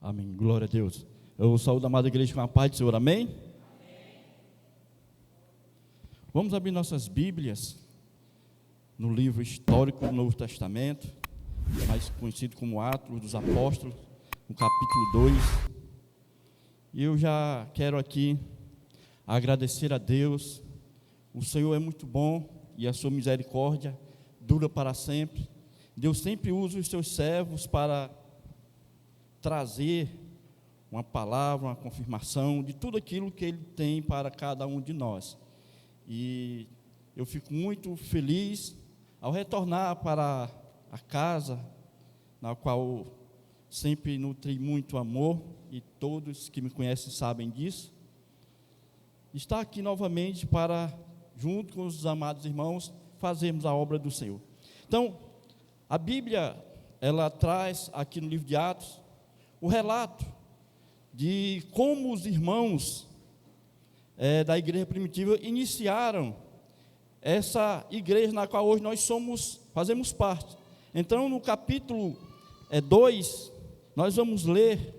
Amém. Glória a Deus. Eu saúdo a amada igreja com a paz do Senhor. Amém? Amém. Vamos abrir nossas Bíblias no livro histórico do Novo Testamento, mais conhecido como Atos dos Apóstolos, no capítulo 2. E eu já quero aqui agradecer a Deus. O Senhor é muito bom e a sua misericórdia dura para sempre. Deus sempre usa os seus servos para trazer uma palavra, uma confirmação de tudo aquilo que Ele tem para cada um de nós. E eu fico muito feliz ao retornar para a casa, na qual sempre nutri muito amor, e todos que me conhecem sabem disso. Estar aqui novamente para, junto com os amados irmãos, fazermos a obra do Senhor. Então, a Bíblia, ela traz aqui no livro de Atos, o relato de como os irmãos da igreja primitiva iniciaram essa igreja na qual hoje nós fazemos parte. Então, no capítulo 2, nós vamos ler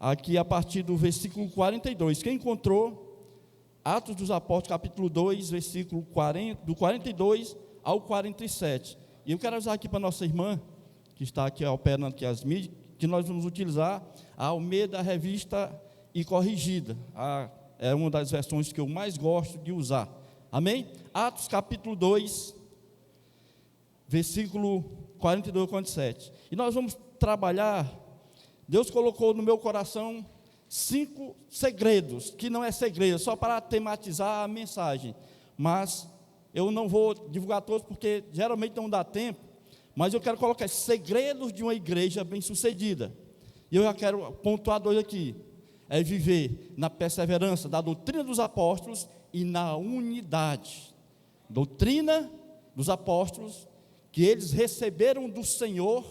aqui a partir do versículo 42. Quem encontrou, Atos dos Apóstolos, capítulo 2, versículo 40, do 42 ao 47. E eu quero avisar aqui para nossa irmã, que está aqui operando aqui as mídias, que nós vamos utilizar a Almeida Revista e Corrigida. É uma das versões que eu mais gosto de usar. Amém? Atos capítulo 2, versículo 42 e 47. E nós vamos trabalhar, Deus colocou no meu coração 5 segredos, que não é segredo, só para tematizar a mensagem. Mas eu não vou divulgar todos, porque geralmente não dá tempo. Mas eu quero colocar segredos de uma igreja bem-sucedida. E eu já quero pontuar 2 aqui. É viver na perseverança da doutrina dos apóstolos e na unidade. Doutrina dos apóstolos, que eles receberam do Senhor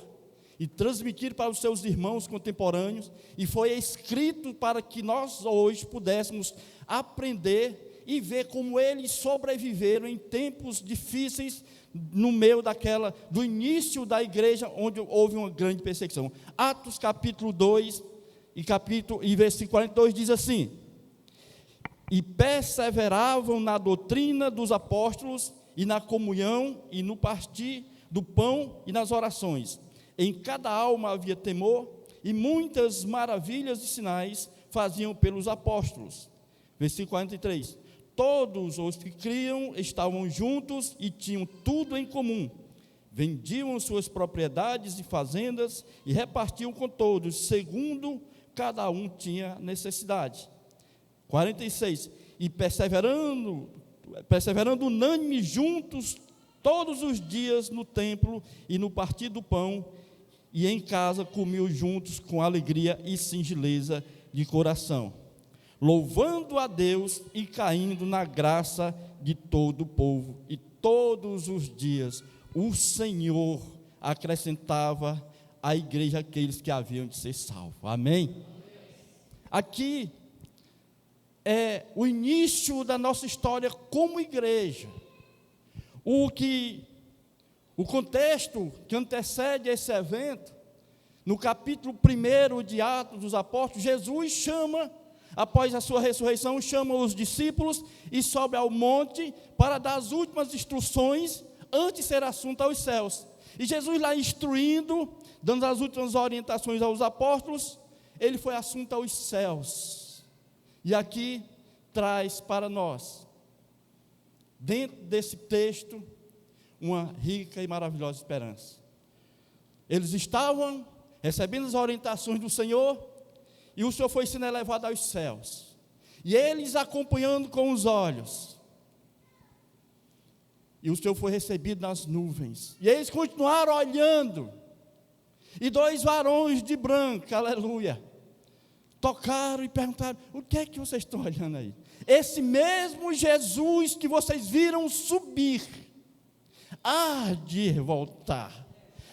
e transmitiram para os seus irmãos contemporâneos, e foi escrito para que nós hoje pudéssemos aprender e ver como eles sobreviveram em tempos difíceis, no meio do início da igreja, onde houve uma grande perseguição. Atos capítulo 2 e versículo 42 diz assim: e perseveravam na doutrina dos apóstolos, e na comunhão, e no partir do pão, e nas orações. Em cada alma havia temor, e muitas maravilhas e sinais faziam pelos apóstolos. Versículo 43. Todos os que criam estavam juntos e tinham tudo em comum. Vendiam suas propriedades e fazendas e repartiam com todos, segundo cada um tinha necessidade. 46. E perseverando unânimes juntos todos os dias no templo e no partir do pão, e em casa comiam juntos com alegria e singeleza de coração, louvando a Deus e caindo na graça de todo o povo. E todos os dias o Senhor acrescentava à igreja aqueles que haviam de ser salvos. Amém? Aqui é o início da nossa história como igreja. O contexto que antecede esse evento, no capítulo 1 de Atos dos Apóstolos, Jesus chama, após a sua ressurreição, chama os discípulos e sobe ao monte para dar as últimas instruções antes de ser assunto aos céus. E Jesus lá instruindo, dando as últimas orientações aos apóstolos, ele foi assunto aos céus. E aqui traz para nós, dentro desse texto, uma rica e maravilhosa esperança. Eles estavam recebendo as orientações do Senhor, e o Senhor foi sendo elevado aos céus, e eles acompanhando com os olhos, e o Senhor foi recebido nas nuvens, e eles continuaram olhando, e 2 varões de branco, aleluia, tocaram e perguntaram: o que é que vocês estão olhando aí? Esse mesmo Jesus que vocês viram subir, há de voltar,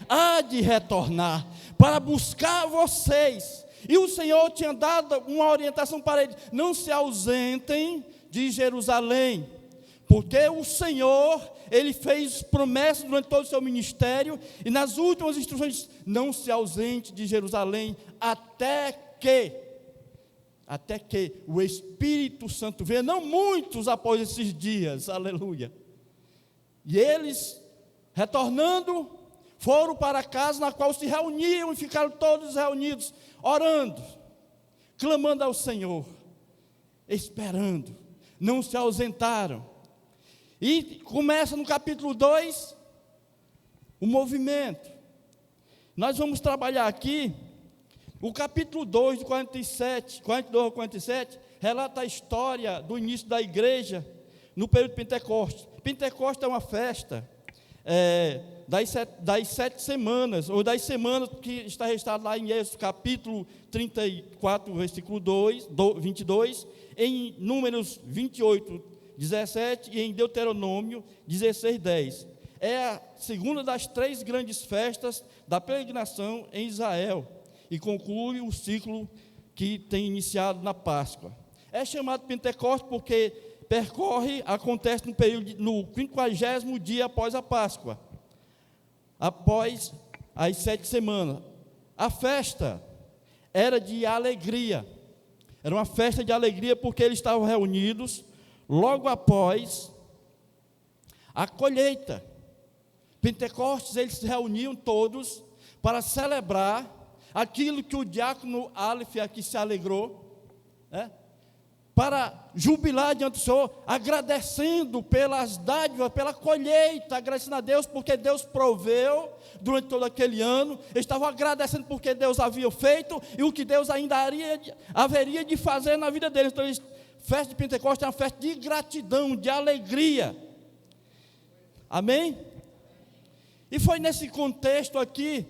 há de retornar, para buscar vocês. E o Senhor tinha dado uma orientação para eles: não se ausentem de Jerusalém, Porque o Senhor, Ele fez promessas durante todo o seu ministério, e nas últimas instruções, não se ausente de Jerusalém, até que o Espírito Santo venha, não muitos após esses dias, aleluia. E eles, retornando, foram para a casa na qual se reuniam, e ficaram todos reunidos, orando, clamando ao Senhor, esperando, não se ausentaram. E começa no capítulo 2, o movimento. Nós vamos trabalhar aqui, o capítulo 2, de 42 ao 47, relata a história do início da igreja, no período de Pentecostes. Pentecostes é uma festa das 7 semanas, ou das semanas que está registrado lá em Êxodo, capítulo 34, versículo 22, em Números 28, 17 e em Deuteronômio 16, 10. É a segunda das 3 grandes festas da peregrinação em Israel e conclui o ciclo que tem iniciado na Páscoa. É chamado Pentecostes porque acontece no 50º dia após a Páscoa, após as 7 semanas. A festa era de alegria, era uma festa de alegria porque eles estavam reunidos logo após a colheita. Pentecostes, eles se reuniam todos para celebrar aquilo que o diácono Aleph aqui se alegrou, para jubilar diante do Senhor, agradecendo pelas dádivas, pela colheita, agradecendo a Deus porque Deus proveu durante todo aquele ano. Eles estavam agradecendo porque Deus havia feito e o que Deus ainda haveria de fazer na vida deles. Então, festa de Pentecostes é uma festa de gratidão, de alegria. Amém? E foi nesse contexto aqui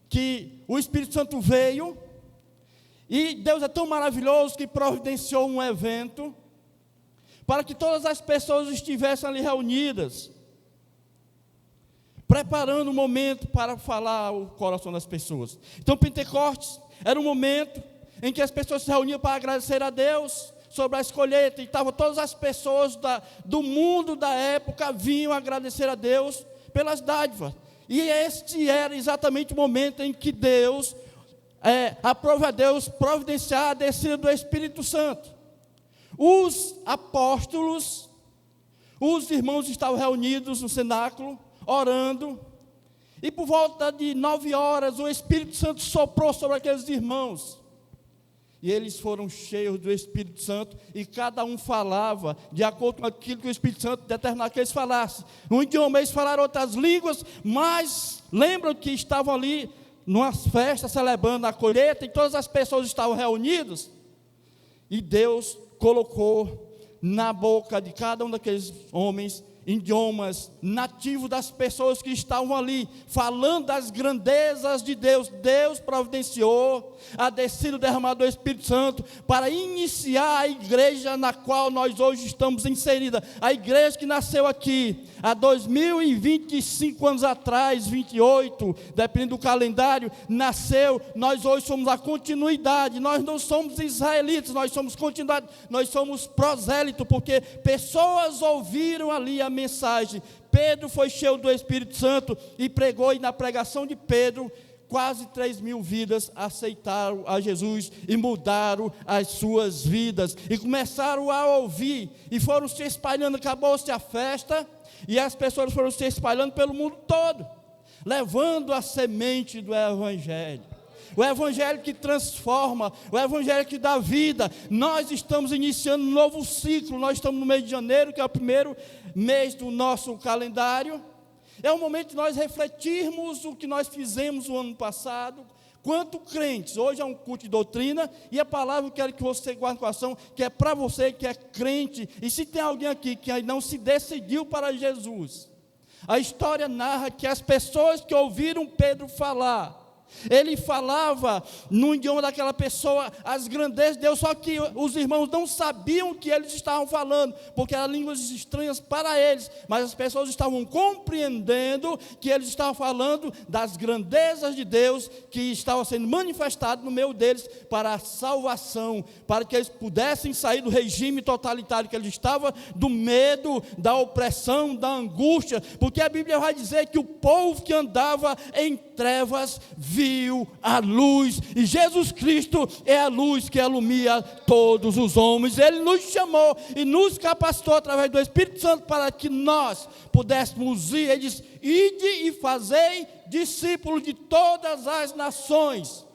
que o Espírito Santo veio, e Deus é tão maravilhoso que providenciou um evento para que todas as pessoas estivessem ali reunidas, preparando um momento para falar o coração das pessoas. Então, Pentecostes era um momento em que as pessoas se reuniam para agradecer a Deus sobre a colheita, e estavam todas as pessoas do mundo da época vinham agradecer a Deus pelas dádivas. E este era exatamente o momento em que Deus aprova a Deus providenciar a descida do Espírito Santo. Os apóstolos, os irmãos estavam reunidos no cenáculo, orando, e por volta de 9 horas o Espírito Santo soprou sobre aqueles irmãos, e eles foram cheios do Espírito Santo, e cada um falava de acordo com aquilo que o Espírito Santo determinava que eles falassem. No idioma eles falaram outras línguas, mas lembram que estavam ali numa festa celebrando a colheita, e todas as pessoas estavam reunidas, e Deus colocou na boca de cada um daqueles homens idiomas nativos das pessoas que estavam ali, falando das grandezas de Deus. Deus providenciou a descida derramada do Espírito Santo para iniciar a igreja na qual nós hoje estamos inserida, a igreja que nasceu aqui há 2025 anos atrás, 28, dependendo do calendário, nasceu. Nós hoje somos a continuidade, nós não somos israelitas, nós somos continuidade, nós somos prosélitos, porque pessoas ouviram ali a mensagem. Pedro foi cheio do Espírito Santo e pregou, e na pregação de Pedro, quase 3.000 vidas aceitaram a Jesus e mudaram as suas vidas, e começaram a ouvir, e foram se espalhando. Acabou-se a festa, e as pessoas foram se espalhando pelo mundo todo, levando a semente do Evangelho. O Evangelho que transforma, o Evangelho que dá vida. Nós estamos iniciando um novo ciclo, nós estamos no mês de janeiro, que é o primeiro mês do nosso calendário. É o momento de nós refletirmos o que nós fizemos o ano passado, quanto crentes. Hoje é um culto de doutrina, e a palavra eu quero que você guarde no coração, que é para você que é crente, e se tem alguém aqui que ainda não se decidiu para Jesus, a história narra que as pessoas que ouviram Pedro falar, Ele falava no idioma daquela pessoa as grandezas de Deus, só que os irmãos não sabiam o que eles estavam falando, porque eram línguas estranhas para eles, mas as pessoas estavam compreendendo que eles estavam falando das grandezas de Deus, que estavam sendo manifestadas no meio deles para a salvação, para que eles pudessem sair do regime totalitário que eles estavam, do medo, da opressão, da angústia, porque a Bíblia vai dizer que o povo que andava em trevas viu a luz, e Jesus Cristo é a luz que ilumina todos os homens. Ele nos chamou e nos capacitou através do Espírito Santo para que nós pudéssemos ir. Ele diz: ide e fazei discípulos de todas as nações.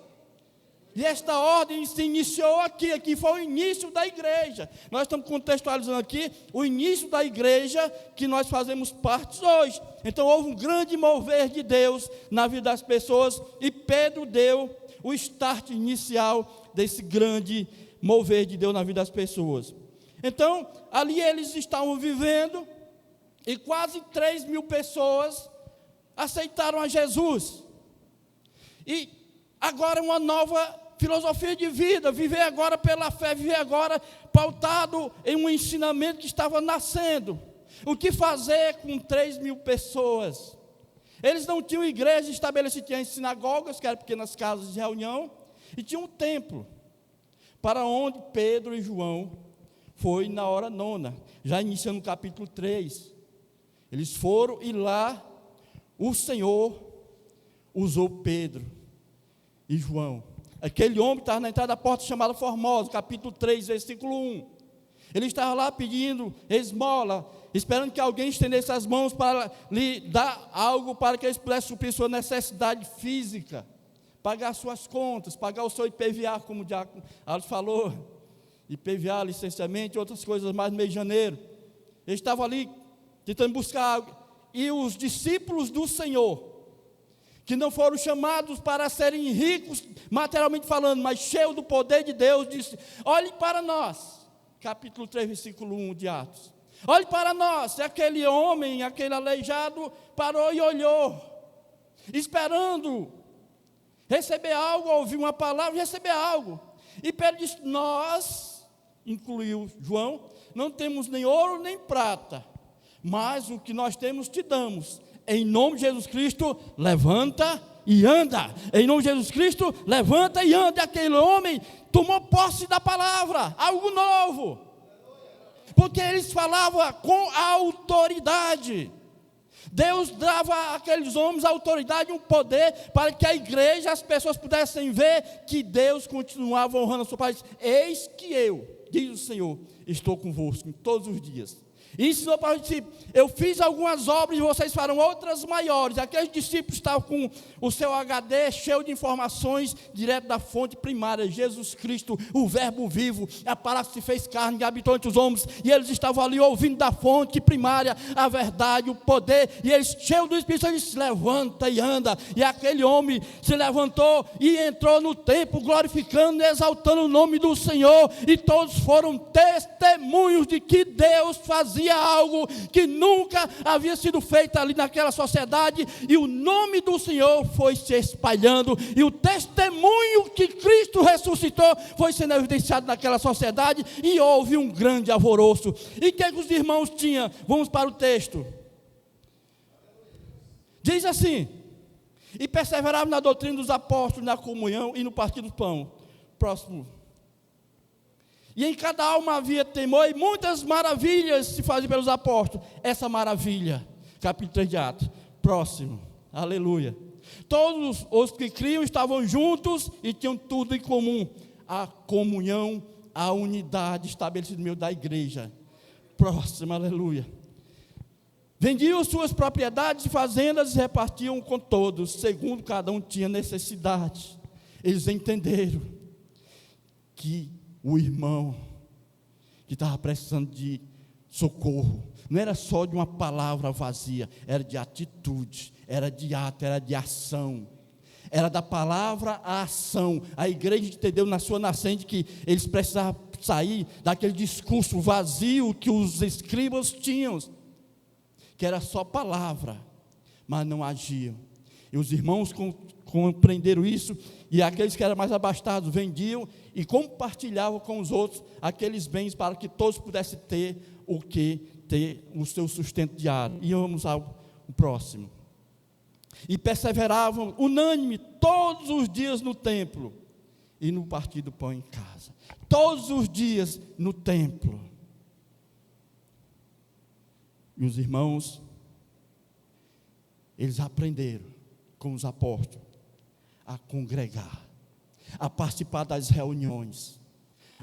E esta ordem se iniciou aqui foi o início da igreja. Nós estamos contextualizando aqui o início da igreja que nós fazemos parte hoje. Então houve um grande mover de Deus na vida das pessoas, e Pedro deu o start inicial desse grande mover de Deus na vida das pessoas. Então, ali eles estavam vivendo, e quase 3.000 pessoas aceitaram a Jesus. E agora uma nova filosofia de vida, viver agora pela fé, viver agora pautado em um ensinamento que estava nascendo. O que fazer com 3.000 pessoas? Eles não tinham igreja estabelecida, tinham sinagogas, que eram pequenas casas de reunião, e tinha um templo, para onde Pedro e João foi na hora nona, já iniciando no capítulo 3. Eles foram, e lá o Senhor usou Pedro e João. Aquele homem estava na entrada da porta chamada Formosa, capítulo 3, versículo 1. Ele estava lá pedindo esmola, esperando que alguém estendesse as mãos para lhe dar algo, para que ele pudesse suprir sua necessidade física, pagar suas contas, pagar o seu IPVA, como o diácono Alves falou, IPVA, licenciamento e outras coisas mais no mês de janeiro. Ele estava ali tentando buscar algo, e os discípulos do Senhor, que não foram chamados para serem ricos, materialmente falando, mas cheios do poder de Deus, disse: olhe para nós, capítulo 3, versículo 1 de Atos, olhe para nós. E aquele homem, aquele aleijado, parou e olhou, esperando receber algo, ouvir uma palavra, receber algo. E Pedro disse: nós, incluiu João, não temos nem ouro nem prata, mas o que nós temos te damos. Em nome de Jesus Cristo, levanta e anda. Em nome de Jesus Cristo, levanta e anda. E aquele homem tomou posse da palavra, algo novo, porque eles falavam com autoridade. Deus dava àqueles homens autoridade e um poder, para que a igreja, as pessoas pudessem ver que Deus continuava honrando a sua palavra. Eis que eu, diz o Senhor, estou convosco todos os dias. E ensinou para os discípulos: eu fiz algumas obras e vocês farão outras maiores. Aqueles discípulos estavam com o seu HD cheio de informações, direto da fonte primária, Jesus Cristo, o verbo vivo, a palavra se fez carne e habitou entre os homens, e eles estavam ali ouvindo da fonte primária a verdade, o poder, e eles, cheios do Espírito, eles se levanta e anda. E aquele homem se levantou e entrou no templo, glorificando e exaltando o nome do Senhor, e todos foram testemunhos de que Deus fazia algo que nunca havia sido feito ali naquela sociedade, e o nome do Senhor foi se espalhando, e o testemunho que Cristo ressuscitou foi sendo evidenciado naquela sociedade, e houve um grande alvoroço. E o que os irmãos tinham? Vamos para o texto. Diz assim: e perseveravam na doutrina dos apóstolos, na comunhão e no partir do pão. Próximo. E em cada alma havia temor, e muitas maravilhas se faziam pelos apóstolos. Essa maravilha, capítulo 3 de Atos. Próximo, aleluia. Todos os que criam estavam juntos e tinham tudo em comum. A comunhão, a unidade estabelecida no meio da igreja. Próximo, aleluia. Vendiam suas propriedades e fazendas e repartiam com todos, segundo cada um tinha necessidade. Eles entenderam que o irmão que estava precisando de socorro não era só de uma palavra vazia, era de atitude, era de ato, era de ação, era da palavra à ação. A igreja entendeu na sua nascente que eles precisavam sair daquele discurso vazio que os escribas tinham, que era só palavra, mas não agiam. E os irmãos compreenderam isso, e aqueles que eram mais abastados vendiam e compartilhavam com os outros aqueles bens para que todos pudessem ter o seu sustento diário. E vamos ao próximo. E perseveravam unânime todos os dias no templo e no partir do pão em casa. Todos os dias no templo. E os irmãos, eles aprenderam com os apóstolos a congregar, a participar das reuniões,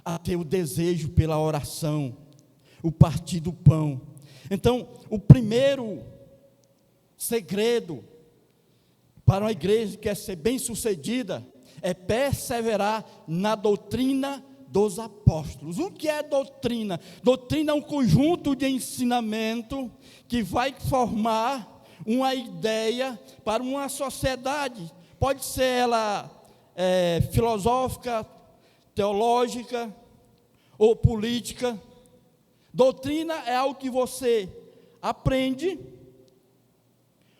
a ter o desejo pela oração, o partir do pão. Então, o primeiro segredo para uma igreja que quer ser bem-sucedida é perseverar na doutrina dos apóstolos. O que é doutrina? Doutrina é um conjunto de ensinamento que vai formar uma ideia para uma sociedade. Pode ser ela filosófica, teológica ou política. Doutrina é algo que você aprende.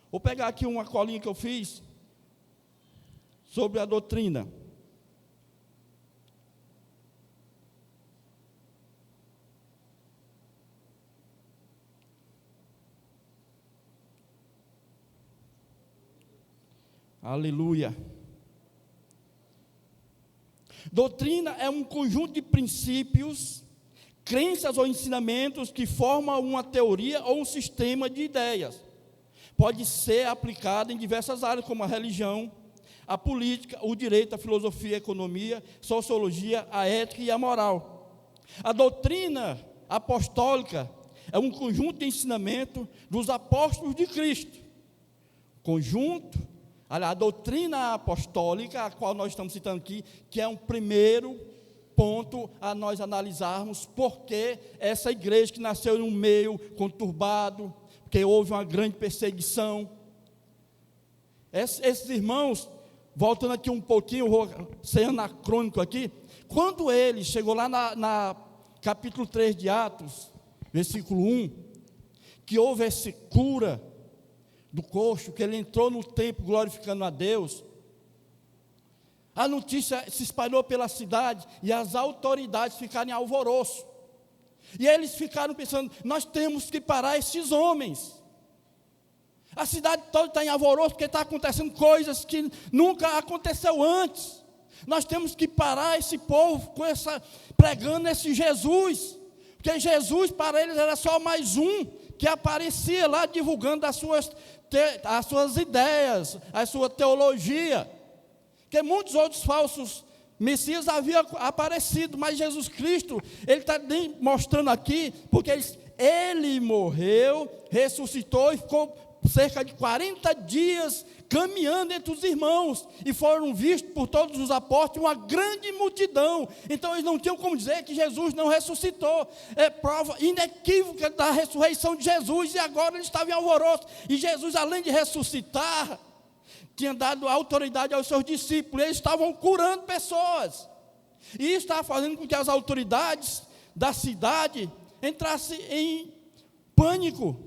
Vou pegar aqui uma colinha que eu fiz sobre a doutrina. Aleluia. Doutrina é um conjunto de princípios, crenças ou ensinamentos que formam uma teoria ou um sistema de ideias. Pode ser aplicada em diversas áreas, como a religião, a política, o direito, a filosofia, a economia, sociologia, a ética e a moral. A doutrina apostólica é um conjunto de ensinamento dos apóstolos de Cristo. A doutrina apostólica, a qual nós estamos citando aqui, que é um primeiro ponto a nós analisarmos porque essa igreja que nasceu em um meio conturbado, porque houve uma grande perseguição. Esses irmãos, voltando aqui um pouquinho, vou ser anacrônico aqui, quando ele chegou lá na capítulo 3 de Atos, versículo 1, que houve essa cura do coxo, que ele entrou no templo glorificando a Deus, a notícia se espalhou pela cidade e as autoridades ficaram em alvoroço. E eles ficaram pensando, nós temos que parar esses homens. A cidade toda está em alvoroço porque está acontecendo coisas que nunca aconteceu antes. Nós temos que parar esse povo pregando esse Jesus. Porque Jesus para eles era só mais um que aparecia lá divulgando as suas ideias, a sua teologia. Porque muitos outros falsos Messias haviam aparecido, mas Jesus Cristo, ele está mostrando aqui, porque ele morreu, ressuscitou e ficou cerca de 40 dias caminhando entre os irmãos, e foram vistos por todos os apóstolos uma grande multidão. Então eles não tinham como dizer que Jesus não ressuscitou. É prova inequívoca da ressurreição de Jesus, e agora ele estava em alvoroço, e Jesus, além de ressuscitar, tinha dado autoridade aos seus discípulos, eles estavam curando pessoas, e isso estava fazendo com que as autoridades da cidade entrassem em pânico.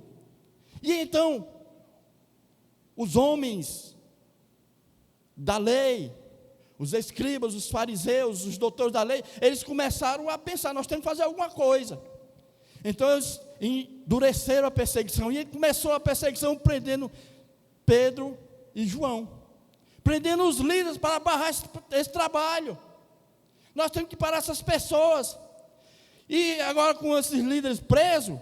E então, os homens da lei, os escribas, os fariseus, os doutores da lei, eles começaram a pensar, nós temos que fazer alguma coisa. Então eles endureceram a perseguição, e começou a perseguição prendendo Pedro e João, prendendo os líderes para barrar esse trabalho. Nós temos que parar essas pessoas. E agora com esses líderes presos,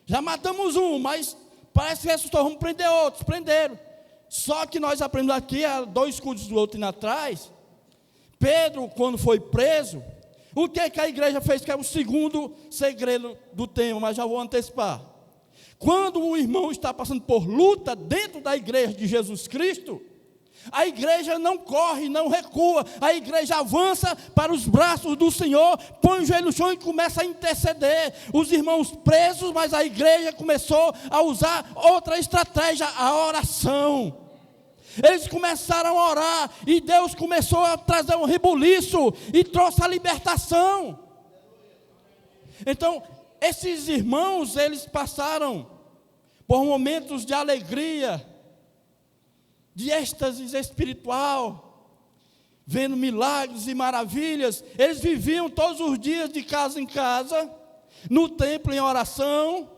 já matamos um, mas parece que ressuscitou, vamos prender outros. Prenderam. Só que nós aprendemos aqui, há 2 escudos do outro atrás, Pedro, quando foi preso, o que a igreja fez, que é o segundo segredo do tema, mas já vou antecipar. Quando o irmão está passando por luta dentro da igreja de Jesus Cristo, a igreja não corre, não recua, a igreja avança para os braços do Senhor, põe o joelho no chão e começa a interceder. Os irmãos presos, mas a igreja começou a usar outra estratégia, a oração. Eles começaram a orar, e Deus começou a trazer um rebuliço, e trouxe a libertação. Então, esses irmãos, eles passaram por momentos de alegria, de êxtase espiritual, vendo milagres e maravilhas. Eles viviam todos os dias de casa em casa, no templo em oração,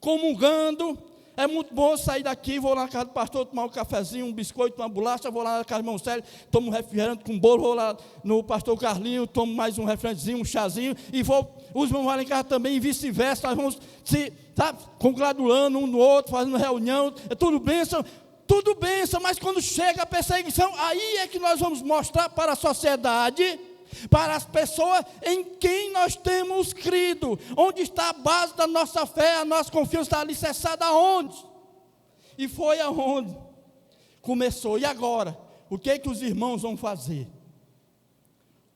comungando. É muito bom sair daqui, vou lá na casa do pastor tomar um cafezinho, um biscoito, uma bolacha, vou lá na casa do irmão Célio, tomo um refrigerante com bolo, vou lá no pastor Carlinho, tomo mais um refrigerantezinho, um chazinho, e os irmãos vão lá em casa também, e vice-versa. Nós vamos se congratulando um no outro, fazendo reunião, é tudo bênção, mas quando chega a perseguição, aí é que nós vamos mostrar para a sociedade, para as pessoas em quem nós temos crido, onde está a base da nossa fé, a nossa confiança está alicerçada aonde? E foi aonde começou. E agora, o que é que os irmãos vão fazer?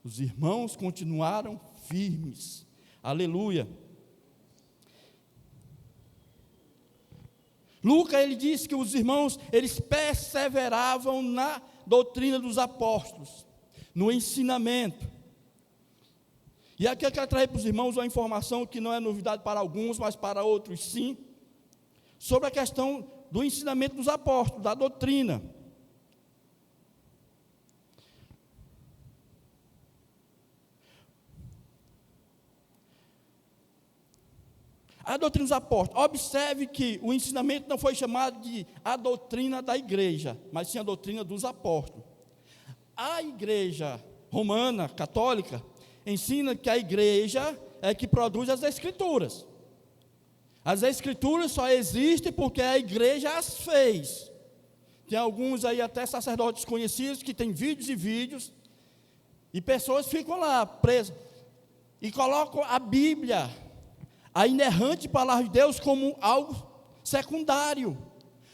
Os irmãos continuaram firmes, aleluia. Lucas, ele diz que os irmãos, eles perseveravam na doutrina dos apóstolos, no ensinamento. E aqui eu quero trazer para os irmãos uma informação que não é novidade para alguns, mas para outros sim, sobre a questão do ensinamento dos apóstolos, da doutrina. A doutrina dos apóstolos, observe que o ensinamento não foi chamado de a doutrina da igreja, mas sim a doutrina dos apóstolos. A igreja romana, católica, ensina que a igreja é que produz as escrituras. As escrituras só existem porque a igreja as fez. Tem alguns aí, até sacerdotes conhecidos, que tem vídeos e vídeos, e pessoas ficam lá presas, e colocam a Bíblia, a inerrante palavra de Deus, como algo secundário,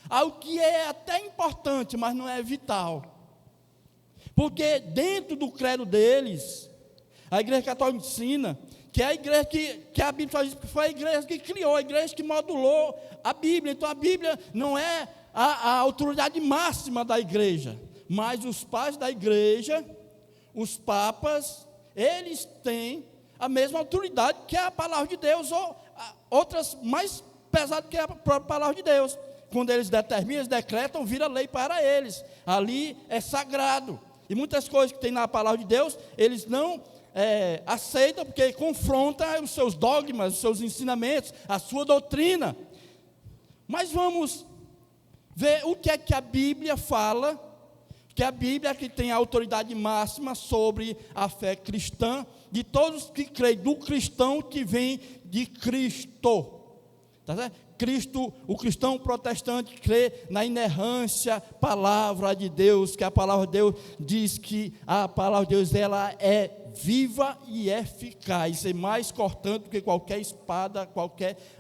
algo que é até importante, mas não é vital. Porque dentro do credo deles, a igreja católica ensina que é a igreja que a Bíblia faz, foi a igreja que criou, a igreja que modulou a Bíblia. Então a Bíblia não é a autoridade máxima da igreja, mas os pais da igreja, os papas, eles têm a mesma autoridade que a palavra de Deus, ou outras mais pesadas que a própria palavra de Deus. Quando eles determinam, eles decretam, vira lei para eles. Ali é sagrado. E muitas coisas que tem na palavra de Deus, eles não aceitam, porque confronta os seus dogmas, os seus ensinamentos, a sua doutrina. Mas vamos ver o que é que a Bíblia fala, que a Bíblia é que tem a autoridade máxima sobre a fé cristã, de todos que creem, do cristão que vem de Cristo. Tá certo? Cristo, o cristão protestante crê na inerrância palavra de Deus, que a palavra de Deus diz que a palavra de Deus ela é viva e eficaz, é mais cortante do que qualquer espada,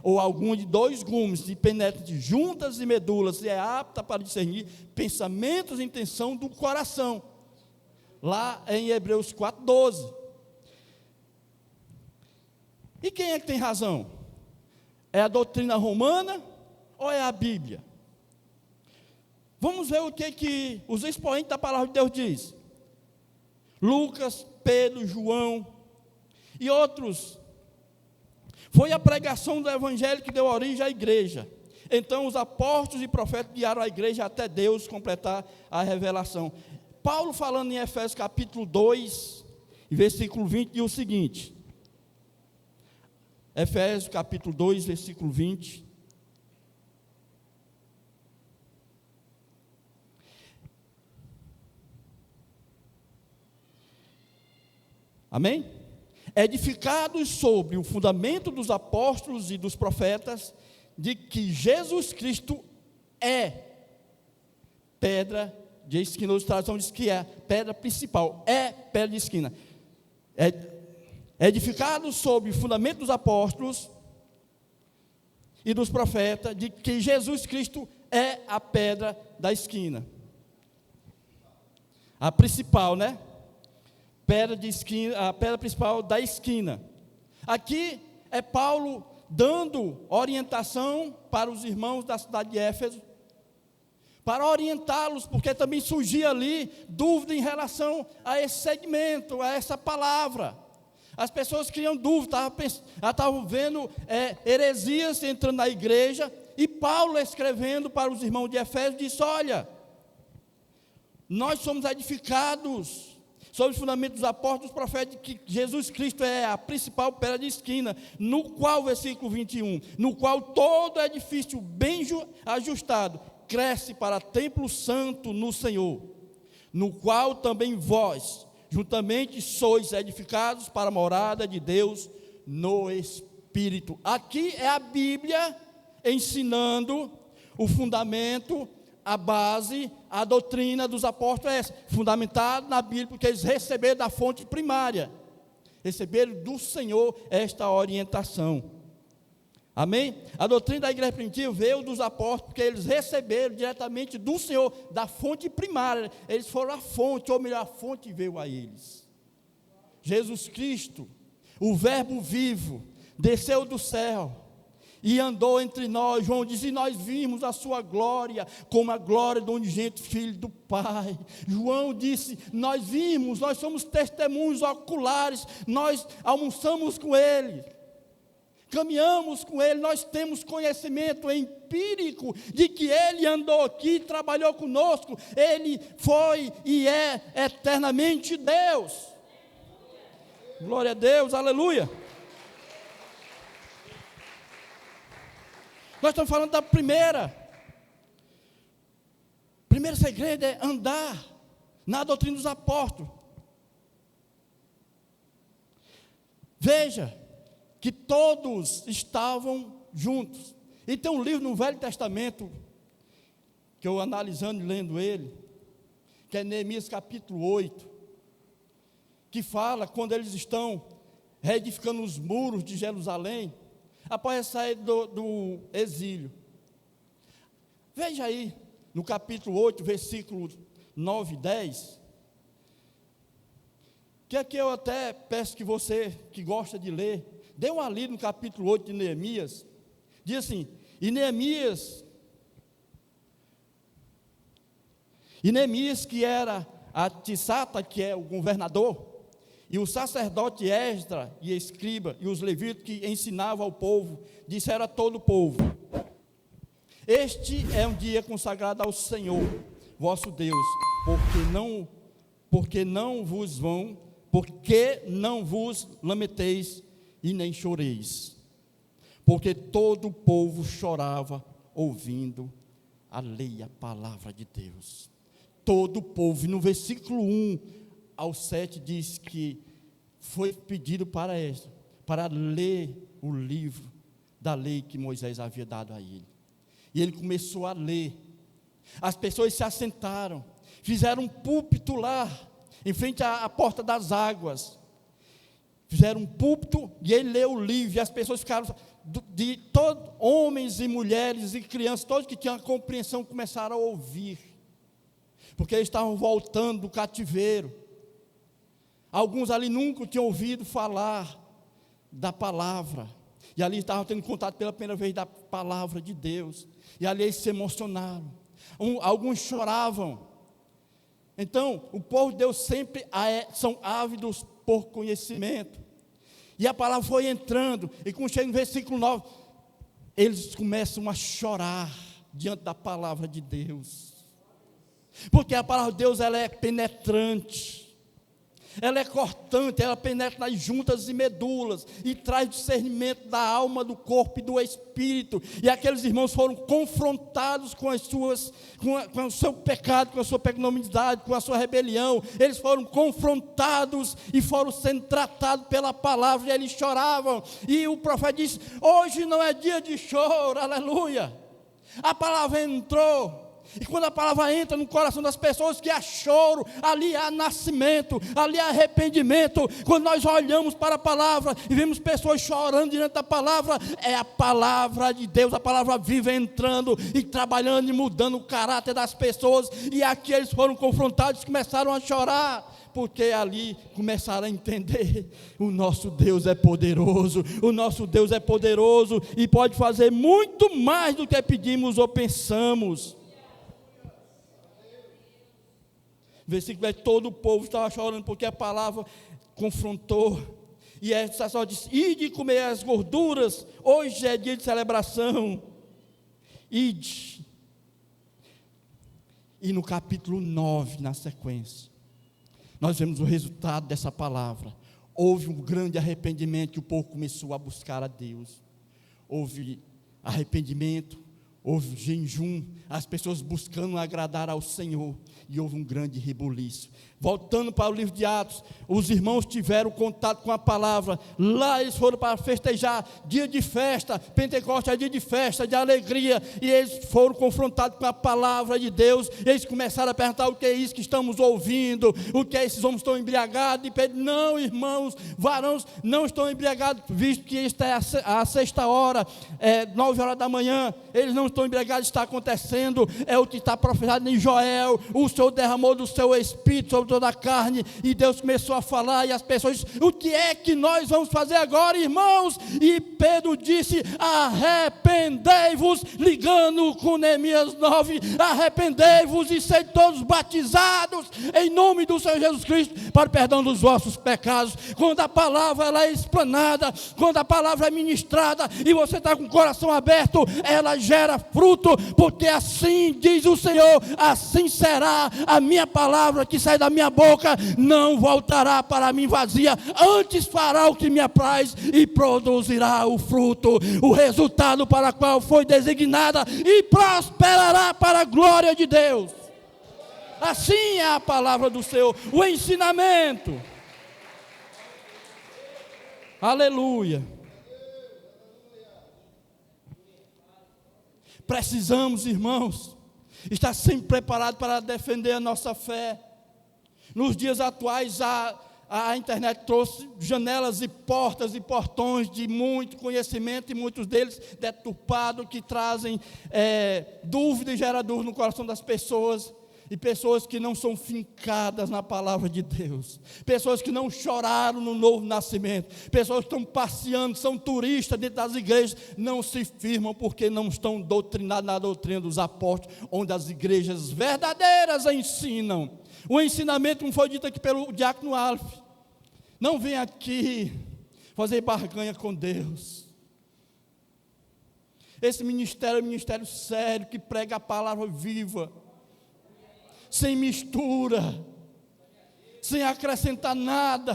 ou alguma de 2 gumes, e penetra de juntas e medulas, e é apta para discernir pensamentos e intenção do coração. Lá em Hebreus 4:12. E quem é que tem razão? É a doutrina romana ou é a Bíblia? Vamos ver o que os expoentes da palavra de Deus dizem. Lucas, Pedro, João e outros. Foi a pregação do evangelho que deu origem à igreja. Então os apóstolos e profetas guiaram a igreja até Deus completar a revelação. Paulo, falando em Efésios capítulo 2, versículo 20, diz o seguinte. Efésios capítulo 2, versículo 20. Amém? Edificados sobre o fundamento dos apóstolos e dos profetas, de que Jesus Cristo é pedra de esquina. Outra tradução diz que é pedra principal, é pedra de esquina. Edificados sobre o fundamento dos apóstolos e dos profetas, de que Jesus Cristo é a pedra da esquina. A principal, né? Pedra de esquina, a pedra principal da esquina. Aqui é Paulo dando orientação para os irmãos da cidade de Éfeso, para orientá-los, porque também surgia ali dúvida em relação a esse segmento, a essa palavra. As pessoas criam dúvida, estavam vendo heresias entrando na igreja, e Paulo, escrevendo para os irmãos de Efésio, disse: olha, Nós somos edificados sobre os fundamentos dos apóstolos, dos profetas, que Jesus Cristo é a principal pedra de esquina, no qual, versículo 21, no qual todo edifício bem ajustado cresce para templo santo no Senhor, no qual também vós, juntamente, sois edificados para a morada de Deus no Espírito. Aqui é a Bíblia ensinando o fundamento, a base, a doutrina dos apóstolos é essa, fundamentado na Bíblia, porque eles receberam da fonte primária, receberam do Senhor esta orientação. Amém? A doutrina da igreja primitiva veio dos apóstolos, porque eles receberam diretamente do Senhor, da fonte primária, eles foram a fonte, ou melhor, a fonte veio a eles. Jesus Cristo, o verbo vivo, desceu do céu, e andou entre nós. João diz, e nós vimos a sua glória, como a glória do unigênito Filho do Pai. João disse, nós vimos, nós somos testemunhos oculares, nós almoçamos com Ele, caminhamos com Ele, nós temos conhecimento empírico de que Ele andou aqui, trabalhou conosco, Ele foi e é eternamente Deus. Glória a Deus, aleluia. Nós estamos falando da primeiro segredo é andar na doutrina dos apóstolos. Veja que todos estavam juntos. E tem um livro no Velho Testamento, que eu analisando e lendo ele, que é Neemias capítulo 8, que fala quando eles estão reedificando os muros de Jerusalém, após a saída do exílio. Veja aí, no capítulo 8, versículos 9 e 10, que aqui eu até peço que você, que gosta de ler, dê uma lida no capítulo 8 de Neemias, diz assim, e Neemias, que era a Tissata, que é o governador, e o sacerdote Esdras e a escriba, e os levitas que ensinavam ao povo, disseram a todo o povo, este é um dia consagrado ao Senhor, vosso Deus, porque não vos lamenteis e nem choreis, porque todo o povo chorava ouvindo a lei, a palavra de Deus. Todo o povo, e no versículo 1 ao 7 diz que foi pedido para Esdras, para ler o livro da lei que Moisés havia dado a ele. E ele começou a ler. As pessoas se assentaram, fizeram um púlpito lá, em frente à porta das águas. Fizeram um púlpito e ele leu o livro, e as pessoas ficaram, homens e mulheres e crianças, todos que tinham a compreensão, começaram a ouvir, porque eles estavam voltando do cativeiro. Alguns ali nunca tinham ouvido falar da palavra, e ali estavam tendo contato pela primeira vez da palavra de Deus, e ali eles se emocionaram, alguns choravam. Então, o povo de Deus sempre são ávidos por conhecimento, e a palavra foi entrando, e quando chega no versículo 9, eles começam a chorar diante da palavra de Deus, porque a palavra de Deus ela é penetrante, ela é cortante, ela penetra nas juntas e medulas, e traz discernimento da alma, do corpo e do espírito, e aqueles irmãos foram confrontados com o seu pecado, com a sua pecaminosidade, com a sua rebelião, eles foram confrontados, e foram sendo tratados pela palavra, e eles choravam, e o profeta disse, hoje não é dia de choro, aleluia, a palavra entrou. E quando a palavra entra no coração das pessoas, que há choro, ali há nascimento, ali há arrependimento. Quando nós olhamos para a palavra e vemos pessoas chorando diante da palavra, é a palavra de Deus, a palavra viva entrando e trabalhando e mudando o caráter das pessoas. E aqui eles foram confrontados e começaram a chorar, porque ali começaram a entender, o nosso Deus é poderoso, e pode fazer muito mais do que pedimos ou pensamos. Versículo é, todo o povo estava chorando, porque a palavra confrontou, e o sacerdote disse, ide comer as gorduras, hoje é dia de celebração, ide, E no capítulo 9, na sequência, nós vemos o resultado dessa palavra. Houve um grande arrependimento, que o povo começou a buscar a Deus. Houve arrependimento, houve jejum, as pessoas buscando agradar ao Senhor, e houve um grande rebuliço. Voltando para o livro de Atos, os irmãos tiveram contato com a palavra, lá eles foram para festejar, dia de festa, Pentecostes é dia de festa, de alegria, e eles foram confrontados com a palavra de Deus, e eles começaram a perguntar: o que é isso que estamos ouvindo? O que é esses homens estão embriagados? E Pedro: não, irmãos, varões, não estão embriagados, visto que esta é a sexta hora, 9 horas da manhã, eles não estão embriagados, está acontecendo, é o que está profetizado em Joel, o Senhor derramou do seu Espírito sobre toda a carne, e Deus começou a falar, e as pessoas disseram: o que é que nós vamos fazer agora, irmãos? E Pedro disse: arrependei-vos, ligando com Neemias 9, arrependei-vos e sede todos batizados em nome do Senhor Jesus Cristo, para o perdão dos vossos pecados. Quando a palavra ela é explanada, quando a palavra é ministrada, e você está com o coração aberto, ela gera fruto, porque assim diz o Senhor, assim será a minha palavra que sai da minha boca, não voltará para mim vazia, antes fará o que me apraz e produzirá o fruto, o resultado para o qual foi designada, e prosperará para a glória de Deus. Assim é a palavra do Senhor, o ensinamento. Aleluia. Precisamos, irmãos, estar sempre preparados para defender a nossa fé. Nos dias atuais, a internet trouxe janelas e portas e portões de muito conhecimento, e muitos deles deturpados, que trazem dúvida e gera dúvida no coração das pessoas. E pessoas que não são fincadas na palavra de Deus, pessoas que não choraram no novo nascimento, pessoas que estão passeando, são turistas dentro das igrejas, não se firmam porque não estão doutrinados na doutrina dos apóstolos, onde as igrejas verdadeiras ensinam. O ensinamento, como foi dito aqui pelo diácono Alf, não vem aqui fazer barganha com Deus. Esse ministério é um ministério sério, que prega a palavra viva, sem mistura, sem acrescentar nada.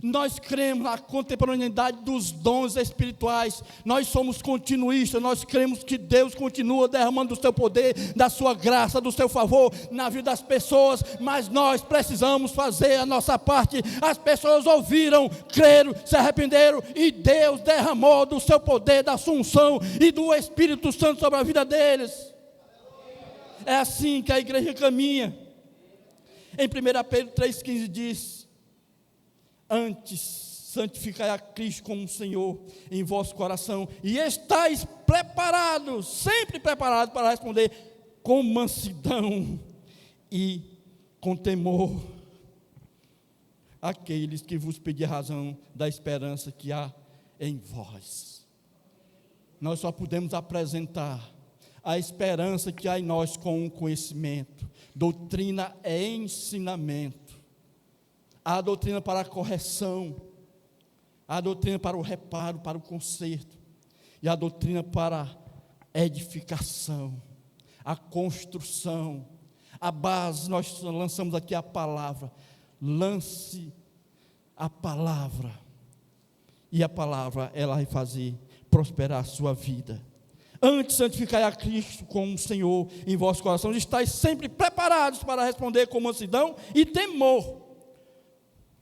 Nós cremos na contemporaneidade dos dons espirituais, nós somos continuistas, nós cremos que Deus continua derramando do seu poder, da sua graça, do seu favor na vida das pessoas, mas nós precisamos fazer a nossa parte. As pessoas ouviram, creram, se arrependeram, e Deus derramou do seu poder, da sua unção e do Espírito Santo sobre a vida deles. É assim que a igreja caminha. Em 1 Pedro 3,15 diz: antes santificai a Cristo como Senhor em vosso coração, e estáis preparados, sempre preparados para responder com mansidão e com temor aqueles que vos pedir razão da esperança que há em vós. Nós só podemos apresentar a esperança que há em nós com o conhecimento. Doutrina é ensinamento. Há a doutrina para a correção, há a doutrina para o reparo, para o conserto, e a doutrina para a edificação, a construção. A base, nós lançamos aqui a palavra. Lance a palavra, e a palavra ela vai fazer prosperar a sua vida. Antes santificai a Cristo como Senhor em vosso coração, estáis sempre preparados para responder com mansidão e temor,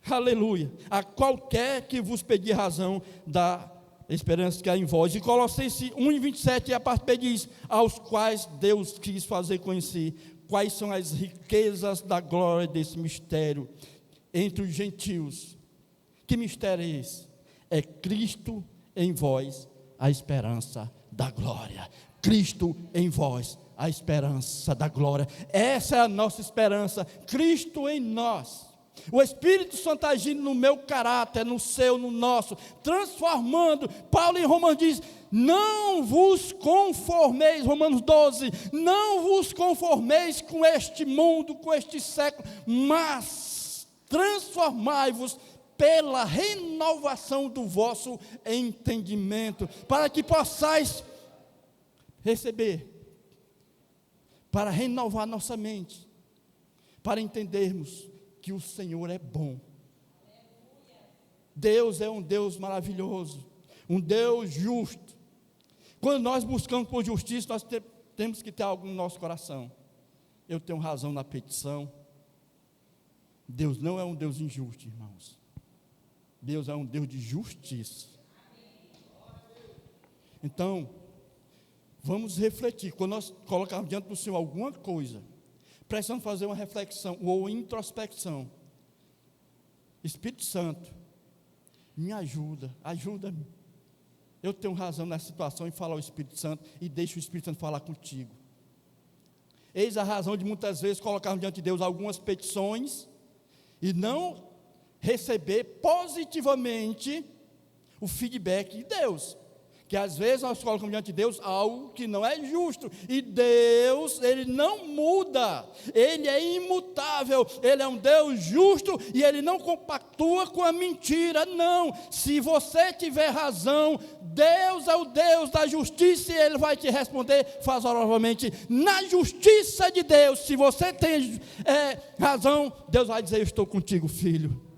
aleluia, a qualquer que vos pedir razão da esperança que há em vós. E Colossenses 1:27, a parte B diz: aos quais Deus quis fazer conhecer quais são as riquezas da glória desse mistério entre os gentios. Que mistério é esse? É Cristo em vós, a esperança da glória. Cristo em vós, a esperança da glória. Essa é a nossa esperança, Cristo em nós. O Espírito Santo agindo no meu caráter, no seu, no nosso, transformando. Paulo em Romanos diz: não vos conformeis, Romanos 12, não vos conformeis com este mundo, com este século, mas transformai-vos pela renovação do vosso entendimento, para que possais receber para renovar nossa mente, para entendermos que o Senhor é bom. Deus é um Deus maravilhoso, um Deus justo. Quando nós buscamos por justiça, nós temos que ter algo no nosso coração. Eu tenho razão na petição. Deus não é um Deus injusto, irmãos. Deus é um Deus de justiça. Então, vamos refletir. Quando nós colocarmos diante do Senhor alguma coisa, precisamos fazer uma reflexão ou introspecção. Espírito Santo, me ajuda-me. Eu tenho razão nessa situação em falar ao Espírito Santo e deixa o Espírito Santo falar contigo. Eis a razão de muitas vezes colocarmos diante de Deus algumas petições e não receber positivamente o feedback de Deus. Que às vezes nós colocamos diante de Deus algo que não é justo, e Deus, Ele não muda, Ele é imutável, Ele é um Deus justo, e Ele não compactua com a mentira, não. Se você tiver razão, Deus é o Deus da justiça, e Ele vai te responder favoravelmente, na justiça de Deus. Se você tem razão, Deus vai dizer: eu estou contigo, filho.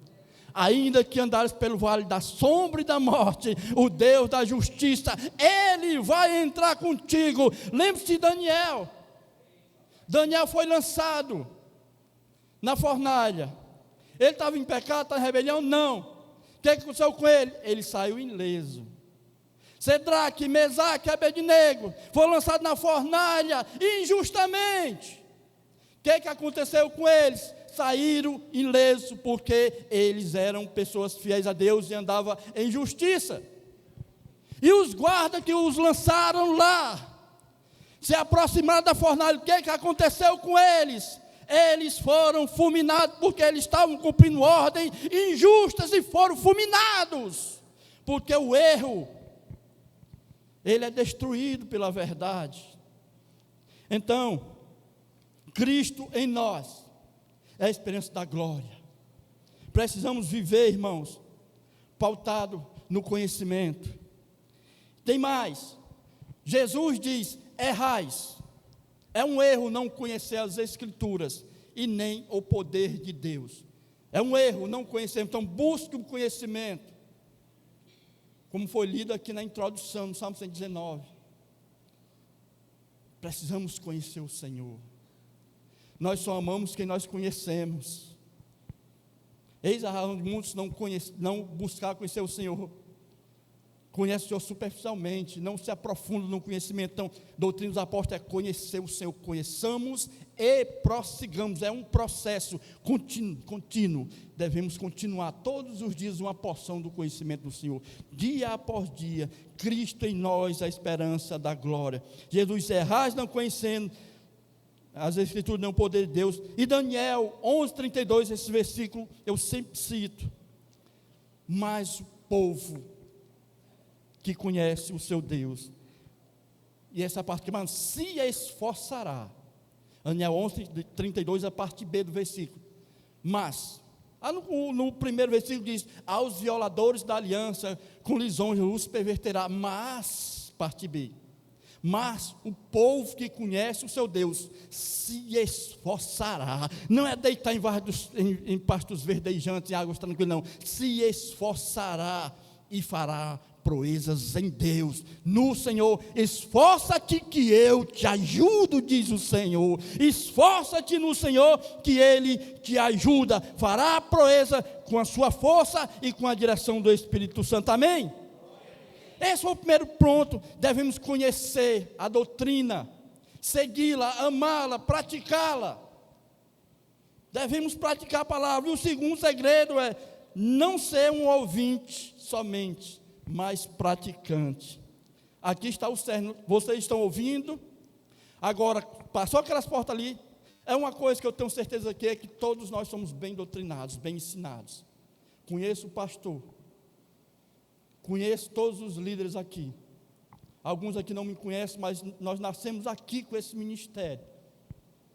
Ainda que andares pelo vale da sombra e da morte, o Deus da justiça, Ele vai entrar contigo. Lembre-se de Daniel. Daniel foi lançado na fornalha. Ele estava em pecado, estava em rebelião? Não. O que aconteceu com ele? Ele saiu ileso. Cedraque, Mesaque, Abednego foram lançados na fornalha injustamente. O que aconteceu com eles? Saíram ilesos, porque eles eram pessoas fiéis a Deus e andavam em justiça. E os guardas que os lançaram lá, se aproximaram da fornalha, o que aconteceu com eles? Eles foram fulminados, porque eles estavam cumprindo ordens injustas e foram fulminados, porque o erro, ele é destruído pela verdade. Então, Cristo em nós é a esperança da glória. Precisamos viver, irmãos, pautado no conhecimento. Tem mais. Jesus diz: errais. É um erro não conhecer as Escrituras e nem o poder de Deus. É um erro não conhecer. Então busque o conhecimento, como foi lido aqui na introdução, no Salmo 119. Precisamos conhecer o Senhor. Nós só amamos quem nós conhecemos. Eis a razão de muitos não buscar conhecer o Senhor. Conhece o Senhor superficialmente, não se aprofunda no conhecimento. Então, doutrina dos apóstolos é conhecer o Senhor. Conheçamos e prossigamos. É um processo contínuo. Devemos continuar todos os dias uma porção do conhecimento do Senhor. Dia após dia, Cristo em nós, a esperança da glória. Jesus: errais não conhecendo as Escrituras, nem o poder de Deus. E Daniel 11:32, esse versículo eu sempre cito. Mas o povo que conhece o seu Deus, e essa parte que manda, se esforçará. Daniel 11:32, a parte B do versículo. Mas, no primeiro versículo diz: aos violadores da aliança, com lisonja os perverterá. Mas, parte B, mas o povo que conhece o seu Deus se esforçará. Não é deitar em pastos verdejantes e águas tranquilas, não. Se esforçará e fará proezas em Deus, no Senhor. Esforça-te que eu te ajudo, diz o Senhor. Esforça-te no Senhor que Ele te ajuda. Fará proeza com a sua força e com a direção do Espírito Santo. Amém? Esse é o primeiro ponto. Devemos conhecer a doutrina, segui-la, amá-la, praticá-la. Devemos praticar a palavra. E o segundo segredo é não ser um ouvinte somente, mas praticante. Aqui está o cerne. Vocês estão ouvindo. Agora, passou aquelas portas ali. É uma coisa que eu tenho certeza aqui, é que todos nós somos bem doutrinados, bem ensinados. Conheço o pastor. Conheço todos os líderes aqui. Alguns aqui não me conhecem, mas nós nascemos aqui com esse ministério.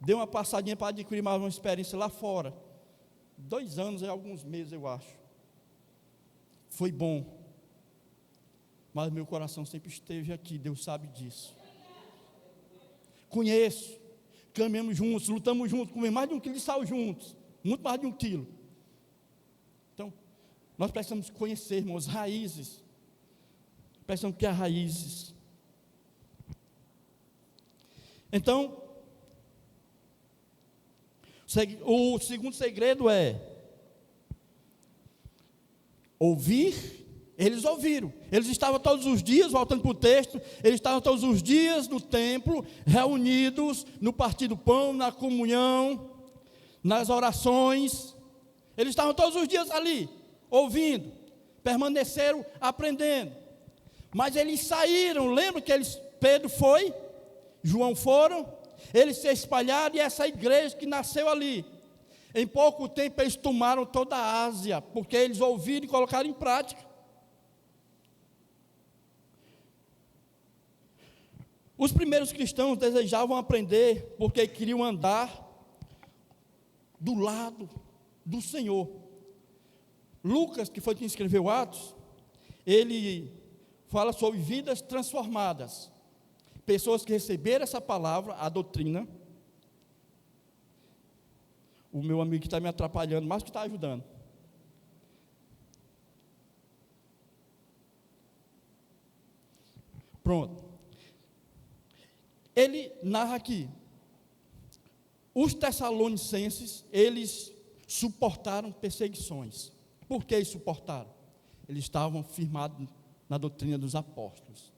Dei uma passadinha para adquirir mais uma experiência lá fora. 2 anos e alguns meses, eu acho. Foi bom. Mas meu coração sempre esteve aqui, Deus sabe disso. Conheço. caminhamos juntos, lutamos juntos, comemos mais de 1 quilo de sal juntos, muito mais de 1 quilo. Então, nós precisamos conhecer, irmãos, raízes. Precisamos criar raízes. Então, o segundo segredo é ouvir. Eles ouviram, eles estavam todos os dias, voltando para o texto, eles estavam todos os dias no templo, reunidos, no partir do pão, na comunhão, nas orações, eles estavam todos os dias ali, ouvindo, permaneceram aprendendo, mas eles saíram, lembra que Pedro foi, João foram, eles se espalharam, e essa igreja que nasceu ali, em pouco tempo eles tomaram toda a Ásia, porque eles ouviram e colocaram em prática. Os primeiros cristãos desejavam aprender, porque queriam andar do lado do Senhor. Lucas, que foi quem escreveu Atos, ele fala sobre vidas transformadas. Pessoas que receberam essa palavra, a doutrina. O meu amigo que está me atrapalhando, mas que está ajudando. Pronto. Ele narra aqui, os tessalonicenses, eles suportaram perseguições. Por que eles suportaram? Eles estavam firmados na doutrina dos apóstolos.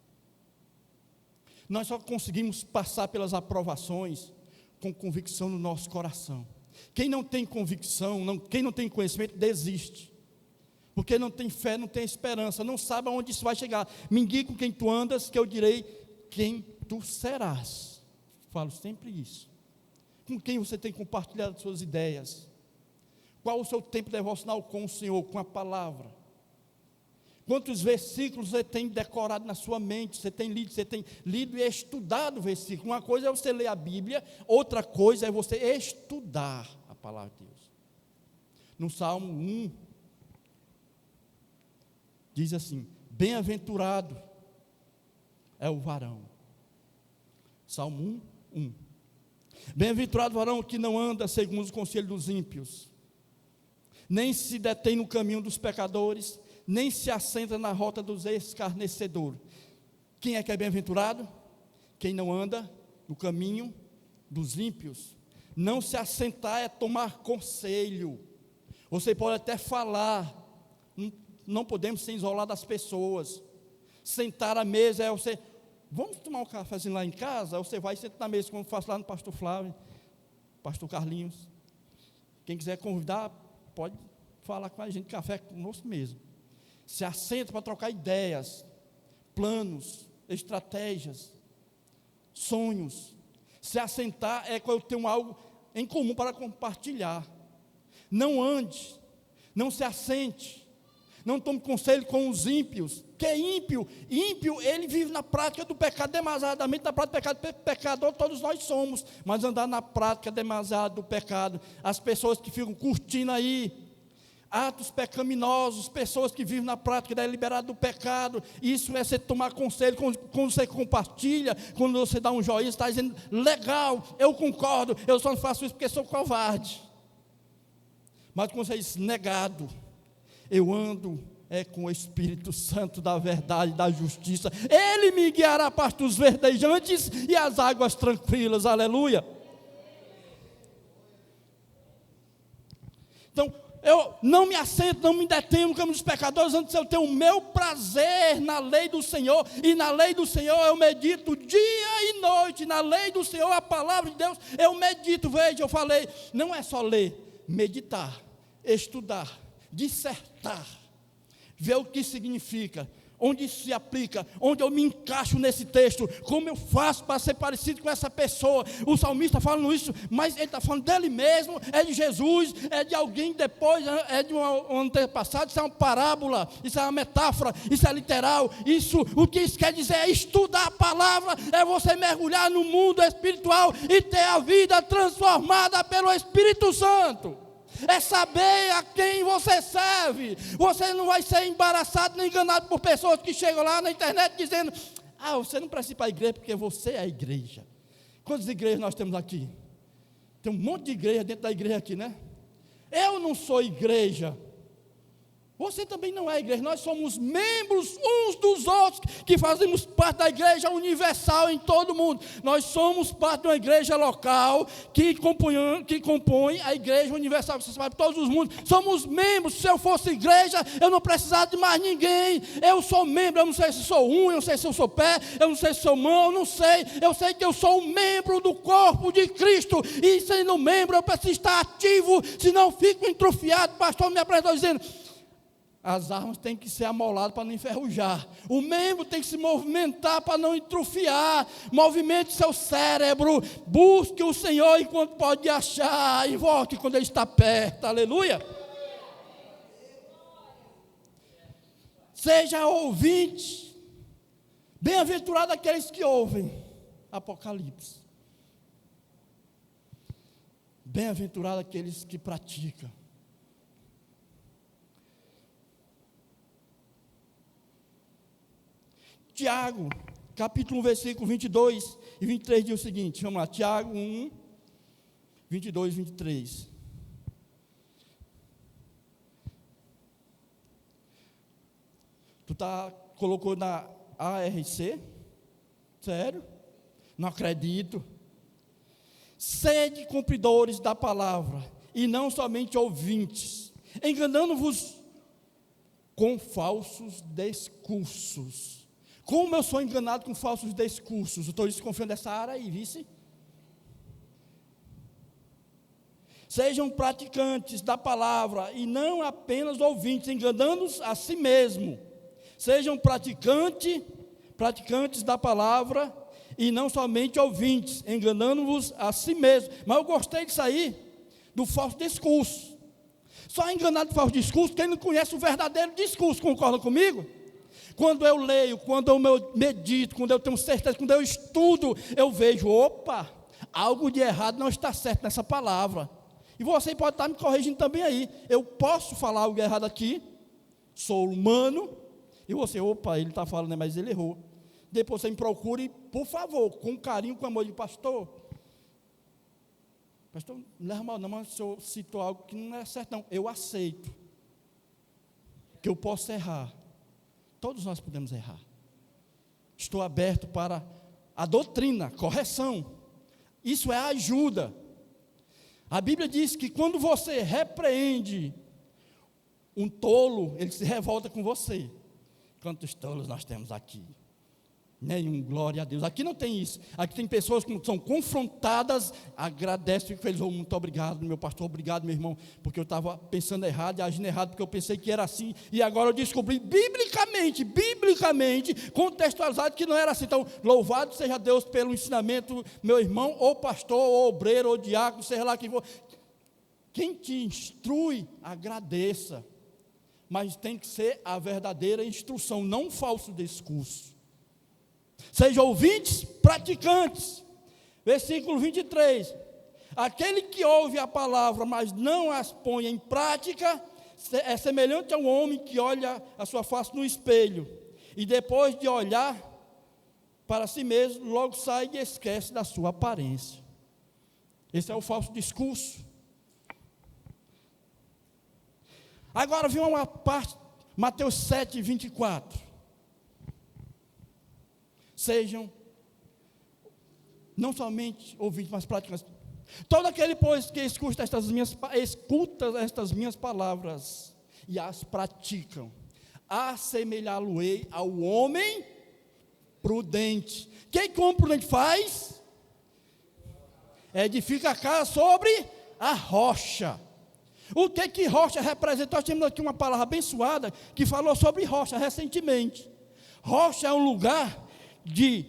Nós só conseguimos passar pelas aprovações com convicção no nosso coração. Quem não tem convicção, quem não tem conhecimento, desiste. Porque não tem fé, não tem esperança, não sabe aonde isso vai chegar. Me guie com quem tu andas, que eu direi quem tu serás. Falo sempre isso. Com quem você tem compartilhado suas ideias? Qual o seu tempo devocional com o Senhor, com a palavra? Quantos versículos você tem decorado na sua mente? Você tem lido e estudado o versículo. Uma coisa é você ler a Bíblia, outra coisa é você estudar a palavra de Deus. No Salmo 1, diz assim: bem-aventurado é o varão. Salmo 1. Bem-aventurado o varão que não anda segundo os conselhos dos ímpios, nem se detém no caminho dos pecadores, nem se assenta na rota dos escarnecedores. Quem é que é bem-aventurado? Quem não anda no caminho dos ímpios. Não se assentar é tomar conselho. Você pode até falar, não podemos ser isolar das pessoas. Sentar à mesa é você... Vamos tomar um cafezinho lá em casa? Ou você vai sentar na mesa, como eu faço lá no pastor Flávio, pastor Carlinhos. Quem quiser convidar, pode falar com a gente, café conosco mesmo. Se assenta para trocar ideias, planos, estratégias, sonhos. Se assentar é quando eu tenho algo em comum para compartilhar. Não ande, não se assente, não tome conselho com os ímpios. Que é ímpio? Ímpio, ele vive na prática do pecado, demasiadamente na prática do pecado. Pecador todos nós somos, mas andar na prática demasiado do pecado. As pessoas que ficam curtindo aí atos pecaminosos, pessoas que vivem na prática deliberada do pecado. Isso é você tomar conselho. Quando você compartilha, quando você dá um joinha, você está dizendo: legal, eu concordo, eu só não faço isso porque sou covarde. Mas quando você diz: negado, eu ando com o Espírito Santo da verdade, da justiça, Ele me guiará a pastos verdejantes e as águas tranquilas, aleluia. Então, eu não me assento, não me detenho no caminho dos pecadores, antes eu tenho o meu prazer na lei do Senhor, e na lei do Senhor eu medito dia e noite. Na lei do Senhor, a palavra de Deus, eu medito. Veja, eu falei, não é só ler, meditar, estudar, dissertar, ver o que significa, onde isso se aplica, onde eu me encaixo nesse texto, como eu faço para ser parecido com essa pessoa. O salmista está falando isso, mas ele está falando dele mesmo, é de Jesus, é de alguém depois, é de um antepassado. Isso é uma parábola, isso é uma metáfora, isso é literal. Isso, o que isso quer dizer é estudar a palavra, é você mergulhar no mundo espiritual e ter a vida transformada pelo Espírito Santo. É saber a quem você serve. Você não vai ser embaraçado nem enganado por pessoas que chegam lá na internet dizendo: você não precisa ir para a igreja porque você é a igreja. Quantas igrejas nós temos aqui? Tem um monte de igreja dentro da igreja aqui, né? Eu não sou igreja. Você também não é igreja. Nós somos membros uns dos outros, que fazemos parte da igreja universal em todo o mundo. Nós somos parte de uma igreja local, que compõe a igreja universal, que se espalha por todos os mundos. Somos membros. Se eu fosse igreja, eu não precisava de mais ninguém. Eu sou membro. Eu não sei se sou eu não sei se eu sou pé, eu não sei se sou mão, eu não sei. Eu sei que eu sou um membro do corpo de Cristo. E sendo membro, eu preciso estar ativo, senão fico entrofiado. O pastor me apresentou dizendo: as armas têm que ser amoladas para não enferrujar. O membro tem que se movimentar para não entrofiar. Movimente seu cérebro. Busque o Senhor enquanto pode achar. E volte quando Ele está perto. Aleluia. Seja ouvinte. Bem-aventurado aqueles que ouvem. Apocalipse. Bem-aventurado aqueles que praticam. Tiago, capítulo 1, versículo 22 e 23 diz o seguinte, vamos lá, Tiago 1, 22 e 23. Tu colocou na ARC? Sério? Não acredito. Sede cumpridores da palavra, e não somente ouvintes, enganando-vos com falsos discursos. Como eu sou enganado com falsos discursos? Eu estou desconfiando dessa área aí, vice? Sejam praticantes da palavra e não apenas ouvintes, enganando-os a si mesmo. Sejam praticantes da palavra e não somente ouvintes, enganando-vos a si mesmo. Mas eu gostei disso aí, do falso discurso. Só é enganado com falso discurso quem não conhece o verdadeiro discurso, concorda comigo? Quando eu leio, quando eu medito, quando eu tenho certeza, quando eu estudo, eu vejo, opa, algo de errado não está certo nessa palavra. E você pode estar me corrigindo também aí. Eu posso falar algo errado aqui, sou humano, e você, opa, ele está falando, mas ele errou. Depois você me procure, por favor, com carinho, com amor de pastor, não leva mal não, mas o senhor citou algo que não é certo não. Eu aceito que eu posso errar. Todos nós podemos errar. Estou aberto para a doutrina, correção. Isso é ajuda. A Bíblia diz que quando você repreende um tolo, ele se revolta com você. Quantos tolos nós temos aqui? Nenhum, glória a Deus. Aqui não tem isso. Aqui tem pessoas que são confrontadas, agradecem, fico feliz, muito obrigado, meu pastor, obrigado, meu irmão, porque eu estava pensando errado e agindo errado, porque eu pensei que era assim, e agora eu descobri biblicamente, contextualizado que não era assim. Então, louvado seja Deus pelo ensinamento, meu irmão, ou pastor, ou obreiro, ou diácono, seja lá quem for. Quem te instrui, agradeça, mas tem que ser a verdadeira instrução, não um falso discurso. Sejam ouvintes, praticantes. Versículo 23. Aquele que ouve a palavra, mas não as põe em prática, é semelhante a um homem que olha a sua face no espelho, e depois de olhar para si mesmo, logo sai e esquece da sua aparência. Esse é o falso discurso. Agora vem uma parte, Mateus 7, 24. Sejam não somente ouvintes, mas praticantes. Todo aquele, pois, que escuta estas minhas palavras e as praticam, assemelhá-lo-ei ao homem prudente. O que o homem prudente faz? Edifica a casa sobre a rocha. O que rocha representa? Nós temos aqui uma palavra abençoada que falou sobre rocha recentemente. Rocha é um lugar de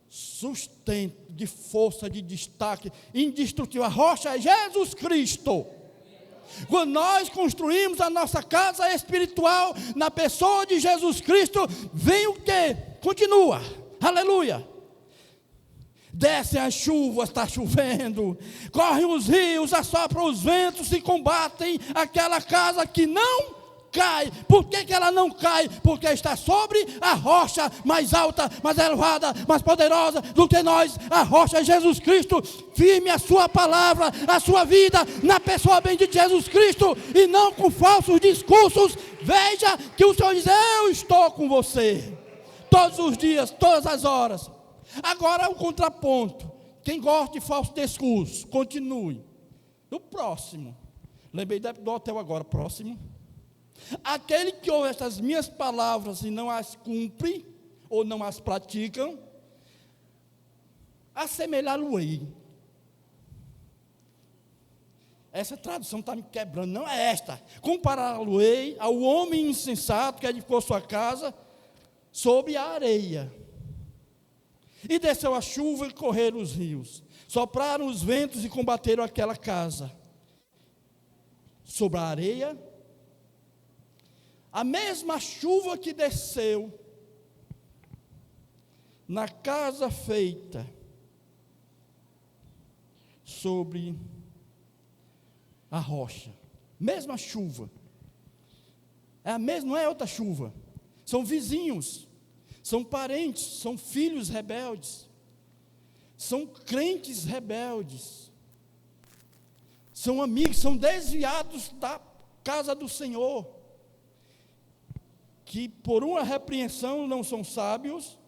sustento, de força, de destaque, indestrutível. A rocha é Jesus Cristo. Quando nós construímos a nossa casa espiritual na pessoa de Jesus Cristo, vem o quê? Continua, aleluia. Descem as chuvas, está chovendo, correm os rios, assopram os ventos e combatem aquela casa que não cai. Por que ela não cai? Porque está sobre a rocha mais alta, mais elevada, mais poderosa do que nós. A rocha é Jesus Cristo. Firme a sua palavra, a sua vida na pessoa bendita de Jesus Cristo, e não com falsos discursos. Veja que o Senhor diz: eu estou com você todos os dias, todas as horas. Agora o contraponto. Quem gosta de falso discurso, continue. No próximo, lembrei do hotel agora, próximo. Aquele que ouve estas minhas palavras e não as cumpre, ou não as praticam, assemelhá-lo-ei. Essa tradução está me quebrando, não é esta. Compará-lo-ei ao homem insensato que edificou sua casa sobre a areia. E desceu a chuva e correram os rios. Sopraram os ventos e combateram aquela casa. Sobre a areia, a mesma chuva que desceu na casa feita sobre a rocha. Mesma chuva. É a mesma, não é outra chuva. São vizinhos, são parentes, são filhos rebeldes, são crentes rebeldes, são amigos, são desviados da casa do Senhor, que por uma repreensão não são sábios,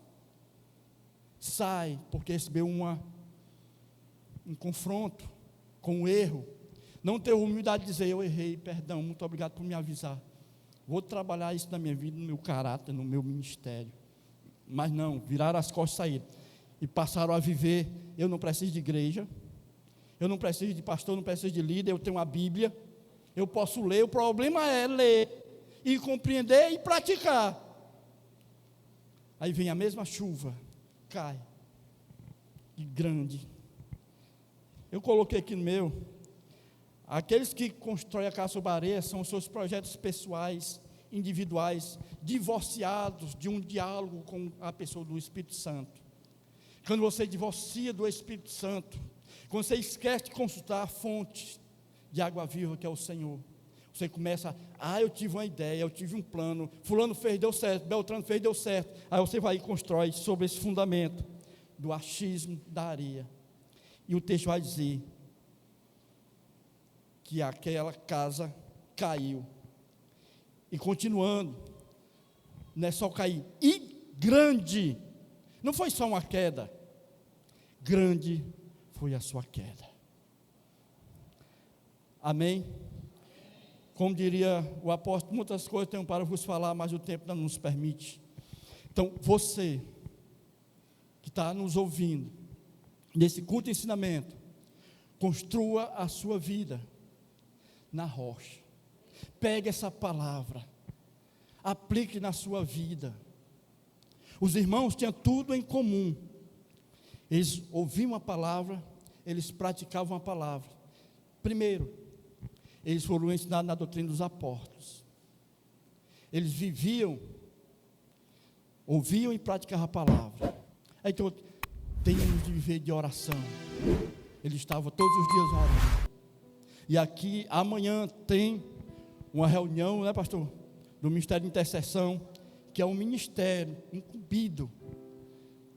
sai, porque recebeu um confronto com o erro, não ter humildade de dizer: eu errei, perdão, muito obrigado por me avisar, vou trabalhar isso na minha vida, no meu caráter, no meu ministério. Mas não, viraram as costas e saíram, e passaram a viver: eu não preciso de igreja, eu não preciso de pastor, não preciso de líder, eu tenho a Bíblia, eu posso ler. O problema é ler, e compreender e praticar. Aí vem a mesma chuva, cai, e grande. Eu coloquei aqui no meu: aqueles que constroem a casa sobre a areia são os seus projetos pessoais, individuais, divorciados de um diálogo com a pessoa do Espírito Santo. Quando você divorcia do Espírito Santo, quando você esquece de consultar a fonte de água viva, que é o Senhor, você começa: eu tive uma ideia, eu tive um plano, fulano fez, deu certo, Beltrano fez, deu certo. Aí você vai e constrói sobre esse fundamento do achismo da areia. E o texto vai dizer que aquela casa caiu. E continuando, não é só cair, e grande, não foi só uma queda, grande foi a sua queda. Amém? Como diria o apóstolo, muitas coisas tenho para vos falar, mas o tempo não nos permite. Então, você que está nos ouvindo, nesse culto de ensinamento, construa a sua vida na rocha. Pegue essa palavra, aplique na sua vida. Os irmãos tinham tudo em comum. Eles ouviam a palavra, eles praticavam a palavra. Primeiro, eles foram ensinados na doutrina dos apóstolos. Eles viviam, ouviam e praticavam a palavra. Então, temos de viver de oração. Eles estavam todos os dias orando. E aqui, amanhã, tem uma reunião, né, pastor? Do Ministério de Intercessão, que é um ministério incumbido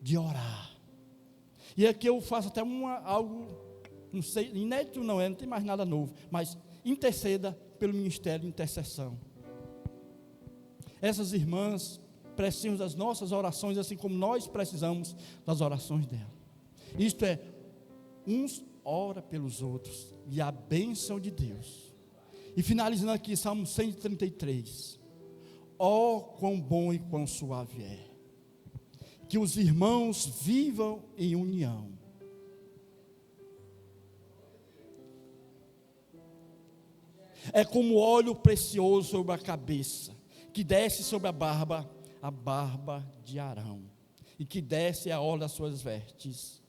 de orar. E aqui eu faço até algo, não sei, inédito não tem mais nada novo, mas interceda pelo Ministério de Intercessão. Essas irmãs precisam das nossas orações, assim como nós precisamos das orações dela. Isto é, uns ora pelos outros, e a bênção de Deus. E finalizando aqui, Salmo 133. Ó, quão bom e quão suave é que os irmãos vivam em união. É como óleo precioso sobre a cabeça, que desce sobre a barba de Arão, e que desce a orla das suas vestes.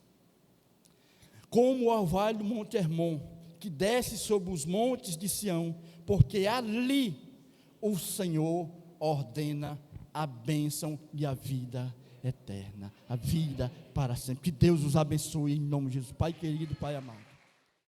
Como o orvalho do Monte Hermon, que desce sobre os montes de Sião, porque ali o Senhor ordena a bênção e a vida eterna, a vida para sempre. Que Deus os abençoe em nome de Jesus. Pai querido, Pai amado.